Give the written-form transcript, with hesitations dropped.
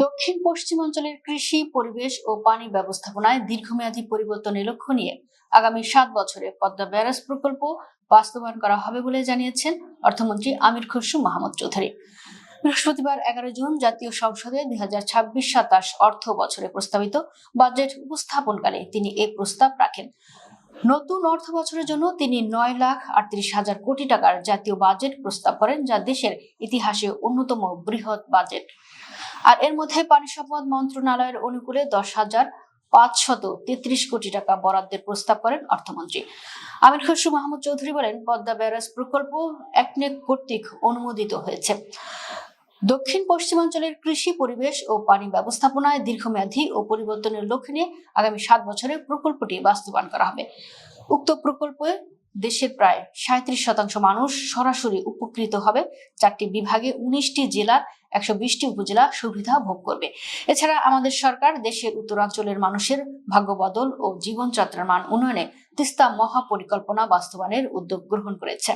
দক্ষিণ পশ্চিমাঞ্চলের কৃষি, পরিবেশ ও পানি ব্যবস্থাপনায় দীর্ঘমেয়াদী পরিবর্তনের লক্ষ্য নিয়ে আগামী ৭ বছরে পদ্মা ব্যারাজ প্রকল্প বাস্তবায়ন করা হবে বলে জানিয়েছেন অর্থমন্ত্রী আমির খসরু মাহমুদ চৌধুরী। বৃহস্পতিবার ১১ জুন জাতীয় সংসদে ২০২৬-২৭ অর্থ বছরে প্রস্তাবিত বাজেট উপস্থাপনকালে তিনি এই প্রস্তাব রাখেন। নতুন অর্থ বছরের জন্য তিনি ৯,৩৮,০০০ কোটি টাকার জাতীয় বাজেট প্রস্তাব করেন, যা দেশের ইতিহাসে অন্যতম বৃহৎ বাজেট। আর এর মধ্যে পানি সম্পদ মন্ত্রণালয়ের অনুকূলে ১০,৫৩৩ কোটি টাকা বরাদ্দের প্রস্তাব করেন অর্থমন্ত্রী। আমির খসরু মাহমুদ চৌধুরী বলেন, পদ্মা ব্যারাজ প্রকল্প একনেক কর্তৃক অনুমোদিত হয়েছে। দক্ষিণ পশ্চিমাঞ্চলের কৃষি, পরিবেশ ও পানি ব্যবস্থাপনায় দীর্ঘমেয়াদী ও পরিবর্তনের লক্ষ্য নিয়ে আগামী ৭ বছরে প্রকল্পটি বাস্তবায়ন করা হবে। উক্ত প্রকল্পে দেশের প্রায় ৩৭% মানুষ সরাসরি উপকৃত হবে। ৪টি বিভাগে ১৯টি জেলার ১২০টি উপজেলা সুবিধা ভোগ করবে। এছাড়া আমাদের সরকার দেশের উত্তরাঞ্চলের মানুষের ভাগ্য বদল ও জীবনযাত্রার মান উন্নয়নে তিস্তা মহাপরিকল্পনা বাস্তবায়নের উদ্যোগ গ্রহণ করেছে।